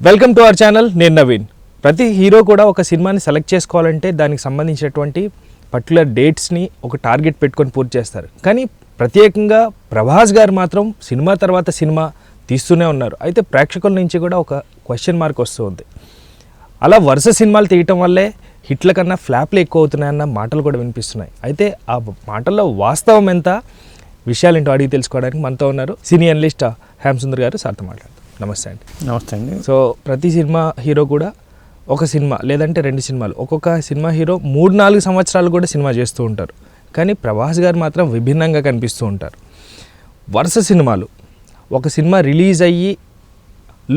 Welcome to our channel. నేను నవీన్. ప్రతి hero కూడా ఒక సినిమాని సెలెక్ట్ చేసుకోవాలంటే దానికి సంబంధించినటువంటి పర్టికులర్ డేట్స్ని ఒక టార్గెట్ పెట్టుకొని పూర్తి చేస్తారు. కానీ ప్రత్యేకంగా ప్రభాస్ గారు మాత్రం సినిమా తర్వాత సినిమా తీస్తూనే ఉన్నారు. అయితే ప్రేక్షకుల నుంచి కూడా ఒక క్వశ్చన్ మార్క్ వస్తూ ఉంది. అలా వరుస సినిమాలు తీయటం వల్లే హిట్ల కన్నా ఫ్లాప్లు ఎక్కువ అవుతున్నాయన్న మాటలు కూడా వినిపిస్తున్నాయి. అయితే ఆ మాటల్లో వాస్తవం ఎంత, విషయాలేంటో అడిగి తెలుసుకోవడానికి మనతో ఉన్నారు సినీ అనలిస్ట్ హేమసుందర్ గారు. సార్తో మాట్లాడతారు. నమస్తే అండి. నమస్తే అండి. సో ప్రతి సినిమా హీరో కూడా ఒక సినిమా లేదంటే 2 సినిమాలు, ఒక్కొక్క సినిమా హీరో 3-4 సంవత్సరాలు కూడా సినిమా చేస్తూ ఉంటారు. కానీ ప్రభాస్ గారు మాత్రం విభిన్నంగా కనిపిస్తూ ఉంటారు. వరుస సినిమాలు, ఒక సినిమా రిలీజ్ అయ్యి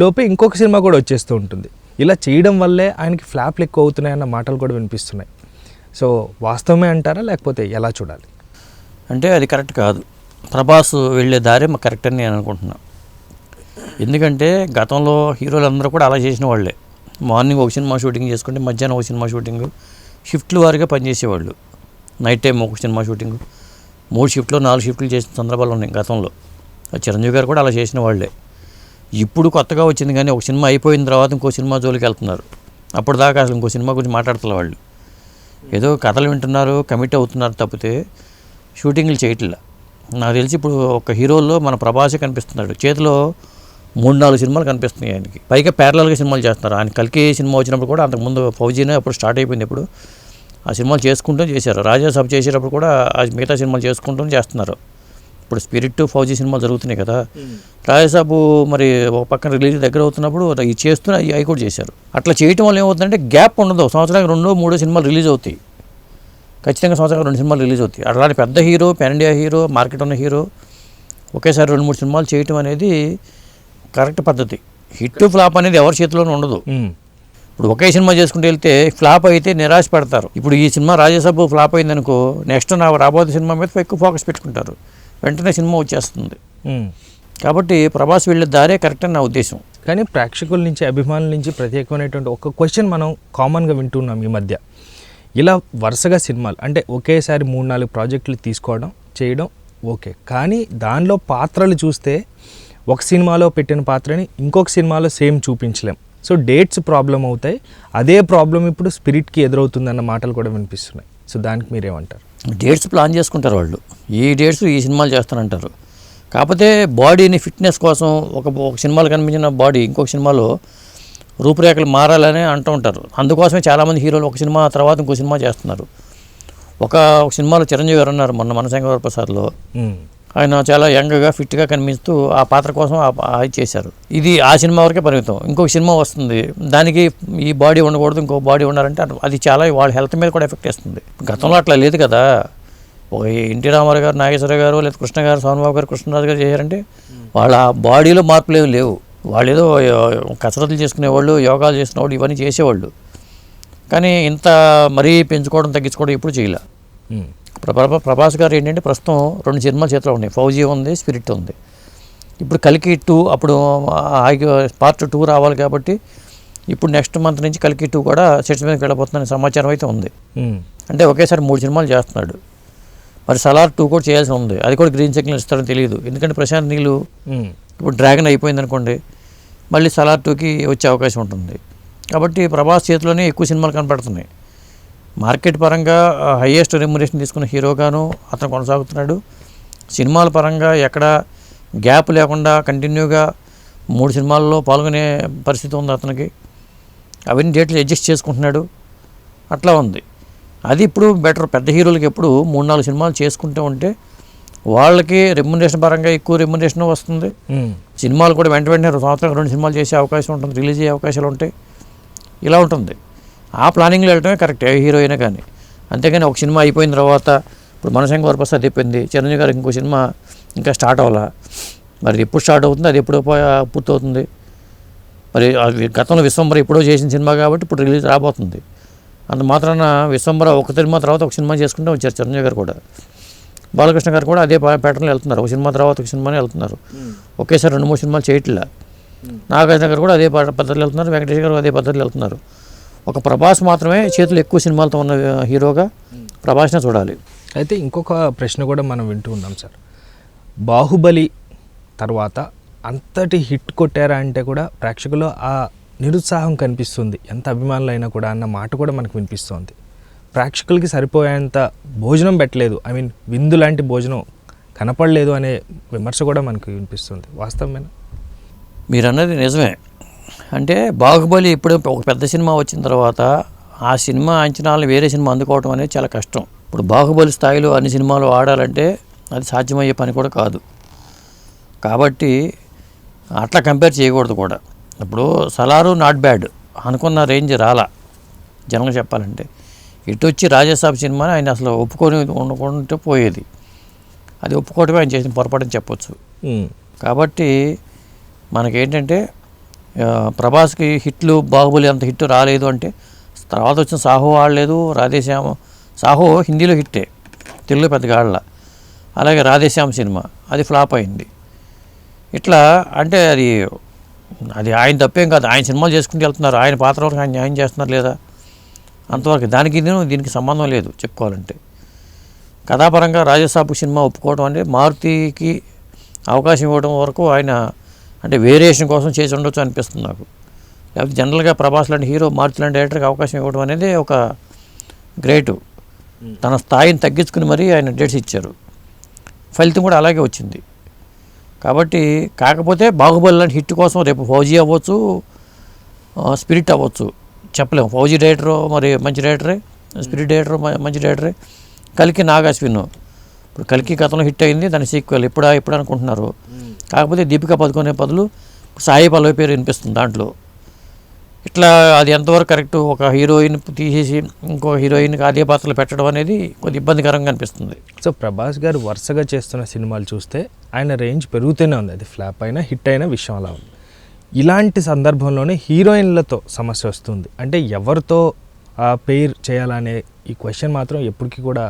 లోపే ఇంకొక సినిమా కూడా వచ్చేస్తూ ఉంటుంది. ఇలా చేయడం వల్లే ఆయనకి ఫ్లాప్లు ఎక్కువ అవుతున్నాయన్న మాటలు కూడా వినిపిస్తున్నాయి. సో వాస్తవమే అంటారా, లేకపోతే ఎలా చూడాలి? అంటే అది కరెక్ట్ కాదు. ప్రభాస్ వెళ్ళే దారి కరెక్ట్ అని నేను అనుకుంటున్నాను. ఎందుకంటే గతంలో హీరోలందరూ కూడా అలా చేసిన వాళ్ళే. మార్నింగ్ ఒక సినిమా షూటింగ్ చేసుకుంటే మధ్యాహ్నం ఒక సినిమా షూటింగ్, షిఫ్ట్లు వారిగా పనిచేసేవాళ్ళు. నైట్ టైం ఒక సినిమా షూటింగ్, 3 షిఫ్ట్లు 4 షిఫ్ట్లు చేసిన సందర్భాలు ఉన్నాయి గతంలో. చిరంజీవి గారు కూడా అలా చేసిన వాళ్ళే. ఇప్పుడు కొత్తగా వచ్చింది కానీ ఒక సినిమా అయిపోయిన తర్వాత ఇంకో సినిమా జోలికి వెళ్తున్నారు. అప్పటిదాకా అసలు ఇంకో సినిమా గురించి మాట్లాడుతున్నారు వాళ్ళు. ఏదో కథలు వింటున్నారు, కమిట్ అవుతున్నారు తప్పితే షూటింగ్లు చేయట్లా. నాకు తెలిసి ఇప్పుడు ఒక హీరోల్లో మన ప్రభాసే కనిపిస్తున్నాడు. చేతిలో 3-4 సినిమాలు కనిపిస్తున్నాయి ఆయనకి. పైగా ప్యారలల్గా సినిమాలు చేస్తున్నారు. ఆయన కల్కి సినిమా వచ్చినప్పుడు కూడా అంతకుముందు ఫౌజీనే అప్పుడు స్టార్ట్ అయిపోయింది. ఇప్పుడు ఆ సినిమాలు చేసుకుంటూ చేశారు. రాజాసాబ్ చేసేటప్పుడు కూడా ఆ మిగతా సినిమాలు చేసుకుంటూ చేస్తున్నారు. ఇప్పుడు స్పిరిట్ ఫౌజీ సినిమాలు జరుగుతున్నాయి కదా. రాజాసాబు మరి ఒక పక్కన రిలీజ్ దగ్గర అవుతున్నప్పుడు ఇది చేస్తూ అవి కూడా చేశారు. అట్లా చేయటం వల్ల ఏమవుతుందంటే గ్యాప్ ఉండదు. సంవత్సరానికి 2-3 సినిమాలు రిలీజ్ అవుతాయి. ఖచ్చితంగా సంవత్సరానికి 2 సినిమాలు రిలీజ్ అవుతాయి. అలాంటి పెద్ద hero, pan India hero, market ఉన్న హీరో ఒకేసారి 2-3 సినిమాలు చేయటం అనేది కరెక్ట్ పద్ధతి. హిట్ ఫ్లాప్ అనేది ఎవరి చేతిలోనూ ఉండదు. ఇప్పుడు ఒకే సినిమా చేసుకుంటూ వెళ్తే ఫ్లాప్ అయితే నిరాశ పడతారు. ఇప్పుడు ఈ సినిమా రాజాసాబు ఫ్లాప్ అయిందనుకో, నెక్స్ట్ నా రాబోయే సినిమా మీద ఎక్కువ ఫోకస్ పెట్టుకుంటారు. వెంటనే సినిమా వచ్చేస్తుంది. కాబట్టి ప్రభాస్ వెళ్ళే దారే కరెక్ట్ అని నా ఉద్దేశం. కానీ ప్రేక్షకుల నుంచి, అభిమానుల నుంచి ప్రత్యేకమైనటువంటి ఒక క్వశ్చన్ మనం కామన్గా వింటున్నాం ఈ మధ్య. ఇలా వరుసగా సినిమాలు అంటే ఒకేసారి 3-4 ప్రాజెక్టులు తీసుకోవడం, చేయడం ఓకే. కానీ దానిలో పాత్రలు చూస్తే ఒక సినిమాలో పెట్టిన పాత్రని ఇంకొక సినిమాలో సేమ్ చూపించలేం. సో డేట్స్ ప్రాబ్లం అవుతాయి. అదే ప్రాబ్లం ఇప్పుడు స్పిరిట్కి ఎదురవుతుందన్న మాటలు కూడా వినిపిస్తున్నాయి. సో దానికి మీరేమంటారు? డేట్స్ ప్లాన్ చేసుకుంటారు వాళ్ళు. ఈ డేట్స్ ఈ సినిమాలు చేస్తానంటారు. కాకపోతే బాడీని ఫిట్నెస్ కోసం ఒక సినిమాలో కనిపించిన బాడీ ఇంకొక సినిమాలో రూపురేఖలు మారాలని అంటూ ఉంటారు. అందుకోసమే చాలామంది హీరోలు ఒక సినిమా తర్వాత ఇంకో సినిమా చేస్తున్నారు. ఒక సినిమాలో చిరంజీవి గారు ఉన్నారు మొన్న మనశంకర వరప్రసాద్లో. ఆయన చాలా యంగ్గా ఫిట్గా కనిపిస్తూ ఆ పాత్ర కోసం అది చేశారు. ఇది ఆ సినిమా వరకే పరిమితం. ఇంకొక సినిమా వస్తుంది, దానికి ఈ బాడీ ఉండకూడదు, ఇంకో బాడీ ఉండాలంటే అది చాలా వాళ్ళ హెల్త్ మీద కూడా ఎఫెక్ట్ వేస్తుంది. గతంలో అట్లా లేదు కదా. ఒక ఎన్టీ రామారావు గారు, నాగేశ్వర గారు, లేదా కృష్ణ గారు, సోమబాబు గారు, కృష్ణరాజు గారు చేశారంటే వాళ్ళ బాడీలో మార్పులు ఏమి లేవు. వాళ్ళు ఏదో కసరత్తులు చేసుకునేవాళ్ళు, యోగాలు చేసినవాళ్ళు, ఇవన్నీ చేసేవాళ్ళు. కానీ ఇంత మరీ పెంచుకోవడం తగ్గించుకోవడం ఎప్పుడు చేయలే. ప్రభాస్ గారు ఏంటంటే ప్రస్తుతం 2 సినిమాలు చేతిలో ఉన్నాయి. ఫౌజీ ఉంది, స్పిరిట్ ఉంది. ఇప్పుడు కల్కి 2, అప్పుడు పార్ట్ 2 రావాలి కాబట్టి ఇప్పుడు నెక్స్ట్ మంత్ నుంచి కల్కి 2 కూడా సెట్స్ మీదకి వెళ్ళబోతుందని సమాచారం అయితే ఉంది. అంటే ఒకేసారి 3 సినిమాలు చేస్తున్నాడు. మరి సలార్ 2 కూడా చేయాల్సి ఉంది. అది కూడా గ్రీన్ సిగ్నల్ ఇస్తారని తెలియదు. ఎందుకంటే ప్రశాంత్ నీళ్ళు ఇప్పుడు డ్రాగన్ అయిపోయింది అనుకోండి, మళ్ళీ సలార్ 2కి వచ్చే అవకాశం ఉంటుంది. కాబట్టి ప్రభాస్ చేతిలోనే ఎక్కువ సినిమాలు కనపడుతున్నాయి. మార్కెట్ పరంగా హైయెస్ట్ రెమ్యునరేషన్ తీసుకున్న హీరోగాను అతను కొనసాగుతున్నాడు. సినిమాల పరంగా ఎక్కడ గ్యాప్ లేకుండా కంటిన్యూగా 3 సినిమాల్లో పాల్గొనే పరిస్థితి ఉంది అతనికి. అవన్నీ డేట్లు అడ్జస్ట్ చేసుకుంటున్నాడు. అట్లా ఉంది. అది ఇప్పుడు బెటర్. పెద్ద హీరోలకి ఎప్పుడు 3-4 సినిమాలు చేసుకుంటూ ఉంటే వాళ్ళకి రెమ్యునరేషన్ పరంగా ఎక్కువ రెమ్యునరేషన్ వస్తుంది. సినిమాలు కూడా వెంటనే సంవత్సరానికి 2 సినిమాలు చేసే అవకాశం ఉంటుంది, రిలీజ్ అయ్యే అవకాశాలు ఉంటాయి. ఇలా ఉంటుంది. ఆ ప్లానింగ్లో వెళ్ళటమే కరెక్ట్ ఏ హీరో అయినా కానీ. అంతేగాని ఒక సినిమా అయిపోయిన తర్వాత ఇప్పుడు మనశంకర వరప్రసాద్ అయిపోయింది, చిరంజీవి గారికి ఇంకో సినిమా ఇంకా స్టార్ట్ అవ్వాలా. మరి ఎప్పుడు స్టార్ట్ అవుతుంది, అది ఎప్పుడు పూర్తవుతుంది? మరి గతంలో విశ్వంబర ఎప్పుడో చేసిన సినిమా కాబట్టి ఇప్పుడు రిలీజ్ రాబోతుంది. అంత మాత్రాన విశ్వంబర ఒక సినిమా తర్వాత ఒక సినిమా చేసుకుంటూ వచ్చారు చిరంజీవి గారు కూడా. బాలకృష్ణ గారు కూడా అదే ప్యాటర్న్లో వెళ్తున్నారు. ఒక సినిమా తర్వాత ఒక సినిమానే వెళ్తున్నారు. ఒకేసారి 2-3 సినిమాలు చేయట్లా. నాగార్జున గారు కూడా అదే పద్ధతిలో వెళ్తున్నారు. వెంకటేష్ గారు అదే పద్ధతిలో వెళ్తున్నారు. ఒక ప్రభాస్ మాత్రమే చేతులు ఎక్కువ సినిమాలతో ఉన్న హీరోగా ప్రభాస్నే చూడాలి. అయితే ఇంకొక ప్రశ్న కూడా మనం వింటూ ఉన్నాం సార్. బాహుబలి తర్వాత అంతటి హిట్ కొట్టారా అంటే కూడా ప్రేక్షకులు ఆ నిరుత్సాహం కనిపిస్తుంది, ఎంత అభిమానులైనా కూడా అన్న మాట కూడా మనకు వినిపిస్తోంది. ప్రేక్షకులకి సరిపోయేంత భోజనం పెట్టలేదు, ఐ మీన్ విందు లాంటి భోజనం కనపడలేదు అనే విమర్శ కూడా మనకు వినిపిస్తుంది. వాస్తవమేనా? మీరు అన్నది నిజమే. అంటే బాహుబలి ఇప్పుడు ఒక పెద్ద సినిమా వచ్చిన తర్వాత ఆ సినిమా అంచనాలను వేరే సినిమా అందుకోవడం అనేది చాలా కష్టం. ఇప్పుడు బాహుబలి స్థాయిలో అన్ని సినిమాలు ఆడాలంటే అది సాధ్యమయ్యే పని కూడా కాదు. కాబట్టి అట్లా కంపేర్ చేయకూడదు కూడా. ఇప్పుడు సలారు నాట్ బ్యాడ్ అనుకున్న రేంజ్ రాలా జనంగా చెప్పాలంటే. ఇటు వచ్చి రాజాసాబ్ సినిమాని ఆయన అసలు ఒప్పుకొని ఉండకుంటే పోయేది. అది ఒప్పుకోవటమే ఆయన చేసిన పొరపాటు చెప్పొచ్చు. కాబట్టి మనకేంటంటే ప్రభాస్కి హిట్లు బాహుబలి అంత హిట్ రాలేదు అంటే తర్వాత వచ్చిన సాహో ఆడలేదు, రాధేశ్యామ సాహో హిందీలో హిట్టే, తెలుగులో పెద్దగా ఆడలా. అలాగే రాధేశ్యామ సినిమా అది ఫ్లాప్ అయింది. ఇట్లా అంటే అది ఆయన తప్పేం కాదు. ఆయన సినిమాలు చేసుకుంటూ వెళ్తున్నారు, ఆయన పాత్ర వరకు ఆయన న్యాయం చేస్తున్నారు లేదా అంతవరకు. దీనికి సంబంధం లేదు చెప్పుకోవాలంటే. కథాపరంగా రాజసాబు సినిమా ఒప్పుకోవడం అంటే మారుతికి అవకాశం ఇవ్వడం వరకు ఆయన అంటే వేరియేషన్ కోసం చేసి ఉండొచ్చు అనిపిస్తుంది నాకు. లేకపోతే జనరల్గా ప్రభాస్ లాంటి హీరో మారుతి లాంటి డైరెక్టర్కి అవకాశం ఇవ్వడం అనేది ఒక గ్రేటు. తన స్థాయిని తగ్గించుకుని మరీ ఆయన డేట్స్ ఇచ్చారు. ఫలితం కూడా అలాగే వచ్చింది. కాబట్టి కాకపోతే బాహుబలి లాంటి హిట్ కోసం రేపు ఫౌజీ అవ్వచ్చు, స్పిరిట్ అవ్వచ్చు, చెప్పలేము. ఫౌజీ డైరెక్టరు మరి మంచి డైరెక్టరే, స్పిరిట్ డైరెక్టరు మంచి డైరెక్టరే. కల్కి నాగాశ్విన్, ఇప్పుడు కల్కి గతంలో హిట్ అయింది, దాని సీక్వెల్ ఇప్పుడు అనుకుంటున్నారు. కాకపోతే దీపికా పదుకొనే బదులు సాయి పల్లవి పేరు వినిపిస్తుంది దాంట్లో. ఇట్లా అది ఎంతవరకు కరెక్ట్? ఒక హీరోయిన్ తీసేసి ఇంకో హీరోయిన్కి అదే పాత్రలు పెట్టడం అనేది కొద్దిగా ఇబ్బందికరంగా అనిపిస్తుంది. సో ప్రభాస్ గారు వరుసగా చేస్తున్న సినిమాలు చూస్తే ఆయన రేంజ్ పెరుగుతూనే ఉంది. అది ఫ్లాప్ అయినా హిట్ అయినా విషయం అలా ఉంది. ఇలాంటి సందర్భంలోనే హీరోయిన్లతో సమస్య వస్తుంది. అంటే ఎవరితో పేర్ చేయాలనే ఈ క్వశ్చన్ మాత్రం ఎప్పటికీ కూడా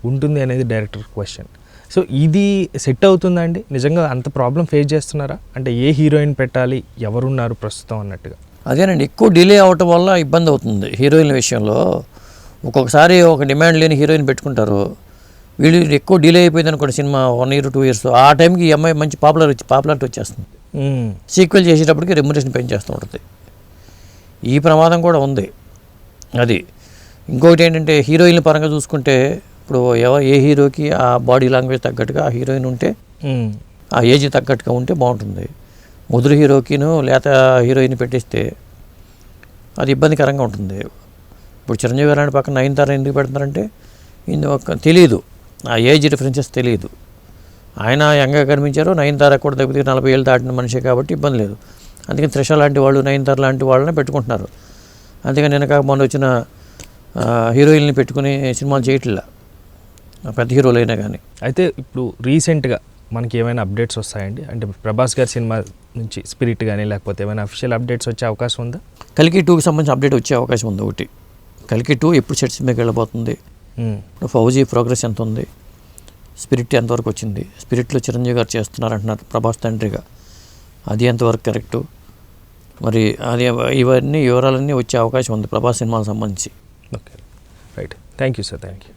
ఉంటుంది అనేది డైరెక్టర్ క్వశ్చన్. సో ఇది సెట్ అవుతుందా అండి? నిజంగా అంత ప్రాబ్లం ఫేస్ చేస్తున్నారా? అంటే ఏ హీరోయిన్ పెట్టాలి, ఎవరున్నారు ప్రస్తుతం అన్నట్టుగా. అదేనండి, ఎక్కువ డిలే అవటం వల్ల ఇబ్బంది అవుతుంది హీరోయిన్ల విషయంలో. ఒక్కొక్కసారి ఒక డిమాండ్ లేని హీరోయిన్ పెట్టుకుంటారు. వీళ్ళు ఎక్కువ డిలే అయిపోయింది అనుకోండి సినిమా 1 year 2 years, ఆ టైంకి ఈ అమ్మాయి మంచి పాపులారిటీ వచ్చేస్తుంది. సీక్వెల్ చేసేటప్పటికి రెమ్యునరేషన్ పెంచేస్తూ ఉంటుంది. ఈ ప్రమాదం కూడా ఉంది. అది ఇంకొకటి ఏంటంటే హీరోయిన్ల పరంగా చూసుకుంటే ఇప్పుడు ఏ హీరోకి ఆ బాడీ లాంగ్వేజ్ తగ్గట్టుగా ఆ హీరోయిన్ ఉంటే, ఆ ఏజ్ తగ్గట్టుగా ఉంటే బాగుంటుంది. ముదురు హీరోకిను లేత హీరోయిన్ పెట్టిస్తే అది ఇబ్బందికరంగా ఉంటుంది. ఇప్పుడు చిరంజీవి గారి పక్కన నయనతార ఎందుకు పెడుతున్నారంటే తెలియదు, ఆ ఏజ్ డిఫరెన్సెస్ తెలియదు. ఆయన యంగ్గా కనిపించారు, నయనతార కూడా దగ్గర 40 ఏళ్ళు దాటిన మనిషి కాబట్టి ఇబ్బంది లేదు. అందుకని త్రిష లాంటి వాళ్ళు, నయనతార లాంటి వాళ్ళని పెట్టుకుంటున్నారు. అందుకని వెనక మొన్న వచ్చిన హీరోయిన్ని పెట్టుకుని సినిమాలు చేయట్లా, పెద్ద హీరోలు అయినా కానీ. అయితే ఇప్పుడు రీసెంట్గా మనకి ఏమైనా అప్డేట్స్ వస్తాయండి? అంటే ప్రభాస్ గారి సినిమా నుంచి స్పిరిట్ కానీ లేకపోతే ఏమైనా అఫీషియల్ అప్డేట్స్ వచ్చే అవకాశం ఉందా? కల్కి 2కి సంబంధించిన అప్డేట్ వచ్చే అవకాశం ఉంది. ఒకటి కల్కి 2 ఎప్పుడు సెట్స్ మీదకి వెళ్ళబోతుంది, ఫౌజీ ప్రోగ్రెస్ ఎంత ఉంది, స్పిరిట్ ఎంతవరకు వచ్చింది, స్పిరిట్లో చిరంజీవి గారు చేస్తున్నారంటున్నారు ప్రభాస్ తండ్రిగా, అది ఎంతవరకు కరెక్టు, మరి అది ఇవన్నీ వివరాలన్నీ వచ్చే అవకాశం ఉంది ప్రభాస్ సినిమాలకు సంబంధించి. Okay, right. Thank you sir. Thank you.